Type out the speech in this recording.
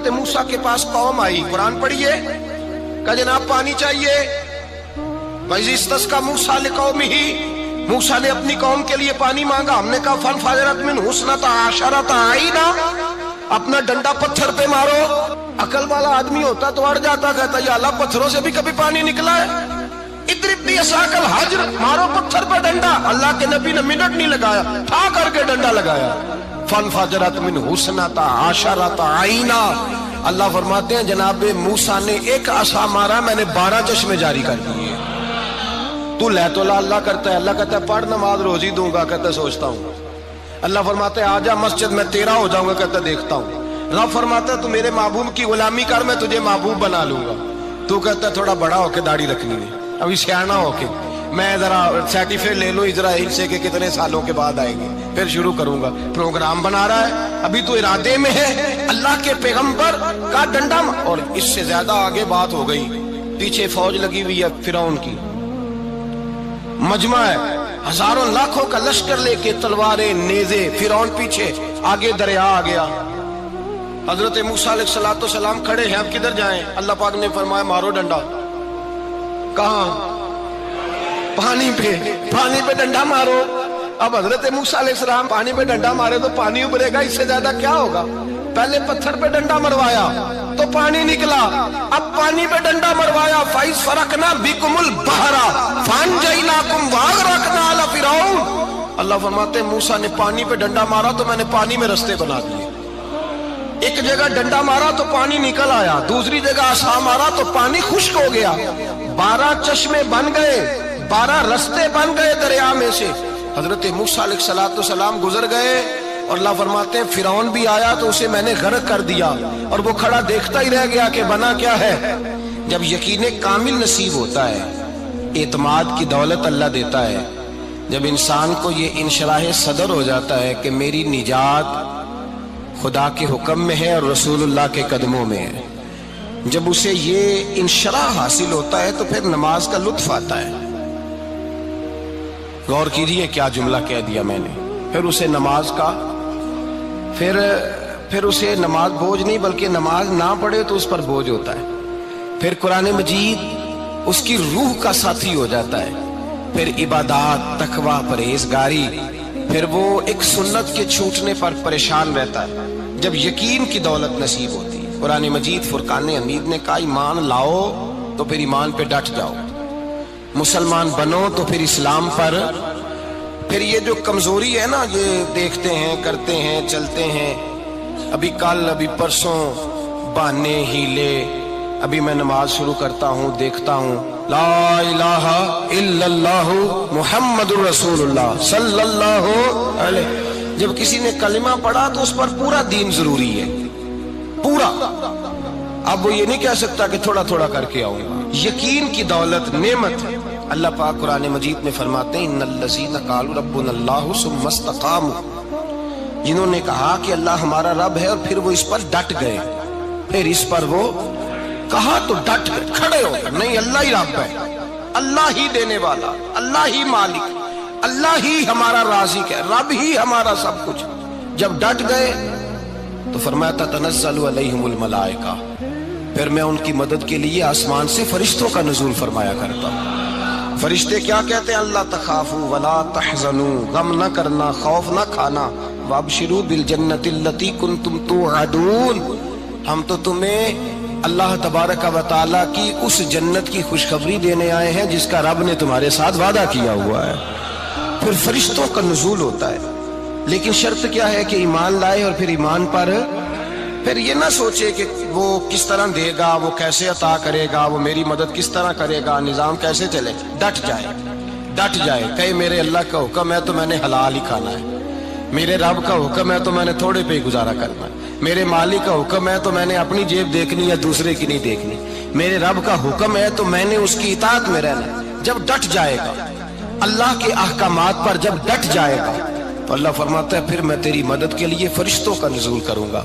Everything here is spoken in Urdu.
حضرت موسیٰ کے پاس قوم آئی، قرآن پڑھیے، کہ جناب پانی چاہیے. وَإِذِ اسْتَسْقَىٰ مُوسَىٰ لِقَوْمِهِ، موسیٰ نے اپنی قوم کے لیے پانی مانگا. ہم نے کہا فَانْفَجَرَتْ مِنْهُ اثْنَتَا عَشَرَةَ عَيْنًا، اپنا ڈنڈا پتھر پہ مارو. عقل والا آدمی ہوتا تو اڑ جاتا، کہتا یا اللہ پتھروں سے بھی کبھی پانی نکلا ہے. اضرب بعصاک الحجر، مارو پتھر پہ ڈنڈا. اللہ کے نبی نے منٹ نہیں لگایا، ٹھا کر کے ڈنڈا لگایا. فَانْفَجَرَتْ مِنْهُ اثْنَتَا عَشَرَةَ عَيْنًا. اللہ فرماتے ہیں جناب موسیٰ نے ایک عصا مارا، میں نے 12 چشمے جاری کر دیے. تو لے تو اللہ کرتا ہے، اللہ کہتا ہے پڑھ نماز روزی دوں گا، کہتا ہے سوچتا ہوں. اللہ فرماتا ہے آجا مسجد میں تیرا ہو جاؤں گا، کہتا ہے دیکھتا ہوں. رب فرماتا ہے تو میرے محبوب کی غلامی کر، میں تجھے محبوب بنا لوں گا. تو کہتا ہے تھوڑا بڑا ہو کے داڑھی رکھنی ہے، ابھی سیانا ہو کے میں ذرا سرٹیفکیٹ لے لوں اسرائیل سے کہ کتنے سالوں کے بعد آئیں گے، پھر شروع کروں گا. پروگرام بنا رہا ہے، ابھی تو ارادے میں ہے. اللہ کے پیغمبر کا ڈنڈا، اور اس سے زیادہ آگے بات ہو گئی. پیچھے فوج لگی ہوئی ہے فرعون کی، مجمع ہے، ہزاروں لاکھوں کا لشکر لے کے، تلواریں نیزے، فرعون پیچھے، آگے دریا آ گیا. حضرت موسیٰ علیہ السلام کھڑے ہیں، اب کدھر جائیں؟ اللہ پاک نے فرمایا مارو ڈنڈا. کہاں؟ پانی پہ ڈنڈا مارو. اب حضرت موسیٰ علیہ السلام پانی پہ ڈنڈا مارے تو پانی ابھرے گا، اس سے زیادہ کیا ہوگا؟ پہلے پتھر پہ ڈنڈا مروایا تو پانی نکلا، اب پانی پہ ڈنڈا مروایا. فَإِذْ فَرَقْنَا بِكُمُ الْبَحْرَ فَأَنْجَيْنَاكُمْ وَأَغْرَقْنَا آلَ فِرْعَوْنَ. اللہ فرماتے ہیں موسیٰ نے پانی پہ ڈنڈا مارا تو میں نے پانی میں رستے بنا دیے. ایک جگہ ڈنڈا مارا تو پانی نکل آیا، دوسری جگہ عصا مارا تو پانی خشک ہو گیا. 12 چشمے بن گئے، 12 رستے بن گئے دریا میں سے. حضرت موسیٰ علیہ السلام گزر گئے اور اللہ فرماتے ہیں فرعون بھی آیا تو اسے میں نے غرق کر دیا، اور وہ کھڑا دیکھتا ہی رہ گیا کہ بنا کیا ہے. جب یقین کامل نصیب ہوتا ہے، اعتماد کی دولت اللہ دیتا ہے، جب انسان کو یہ انشراح صدر ہو جاتا ہے کہ میری نجات خدا کے حکم میں ہے اور رسول اللہ کے قدموں میں ہے، جب اسے یہ انشراح حاصل ہوتا ہے تو پھر نماز کا لطف آتا ہے. غور کیجئے کیا جملہ کہہ دیا میں نے. پھر اسے نماز کا پھر اسے نماز بوجھ نہیں، بلکہ نماز نہ پڑھے تو اس پر بوجھ ہوتا ہے. پھر قرآن مجید اس کی روح کا ساتھی ہو جاتا ہے. پھر عبادات، تقوی، پرہیزگاری، پھر وہ ایک سنت کے چھوٹنے پر پریشان رہتا ہے جب یقین کی دولت نصیب ہوتی ہے. قرآن مجید فرقان حمید نے کہا ایمان لاؤ تو پھر ایمان پہ ڈٹ جاؤ، مسلمان بنو تو پھر اسلام پر. پھر یہ جو کمزوری ہے نا، یہ دیکھتے ہیں، کرتے ہیں، چلتے ہیں، ابھی کل ابھی پرسوں بہانے ہیلے، ابھی میں نماز شروع کرتا ہوں دیکھتا ہوں لا الہ الا اللہ محمد الرسول اللہ صلی اللہ علیہ. جب کسی نے کلمہ پڑھا تو اس پر پورا دین ضروری ہے، پورا. اب وہ یہ نہیں کہہ سکتا کہ تھوڑا تھوڑا کر کے آؤں گا. یقین کی دولت نعمت ہے. اللہ پاک قرآن مجید میں فرماتے ہیں ان الذین قالوا ربنا اللہ ثم استقاموا، جنہوں نے کہا کہ اللہ ہمارا رب ہے اور پھر وہ اس پر ڈٹ گئے، پھر اس پر وہ کہا تو ڈٹ گئے، کھڑے ہو گئے. نہیں، اللہ ہی رب ہے، اللہ ہی دینے والا، اللہ ہی مالک، اللہ ہی ہمارا رازق ہے، رب ہی ہمارا سب کچھ. جب ڈٹ گئے تو فرمایا تتنزل علیہم الملائکہ، پھر میں ان کی مدد کے لیے آسمان سے فرشتوں کا نزول فرمایا کرتا ہوں. فرشتے کیا کہتے ہیں؟ اللہ تخافوا ولا تحزنوا، غم نہ کرنا، خوف نہ کھانا، وابشروا بالجنۃ التی کنتم توعدون، ہم تو تمہیں اللہ تبارک و تعالیٰ کی اس جنت کی خوشخبری دینے آئے ہیں جس کا رب نے تمہارے ساتھ وعدہ کیا ہوا ہے. پھر فرشتوں کا نزول ہوتا ہے، لیکن شرط کیا ہے کہ ایمان لائے، اور پھر ایمان پر پھر یہ نہ سوچے کہ وہ کس طرح دے گا، وہ کیسے عطا کرے گا، وہ میری مدد کس طرح کرے گا، نظام کیسے چلے. ڈٹ جائے کہے میرے اللہ کا حکم ہے تو میں نے حلال ہی کھانا ہے، میرے رب کا حکم ہے تو میں نے تھوڑے پہ ہی گزارا کرنا ہے، میرے مالک کا حکم ہے تو میں نے اپنی جیب دیکھنی یا دوسرے کی نہیں دیکھنی، میرے رب کا حکم ہے تو میں نے اس کی اطاعت میں رہنا. جب ڈٹ جائے گا اللہ کے احکامات پر، جب ڈٹ جائے گا تو اللہ فرماتا ہے پھر میں تیری مدد کے لیے فرشتوں کا نزول کروں گا.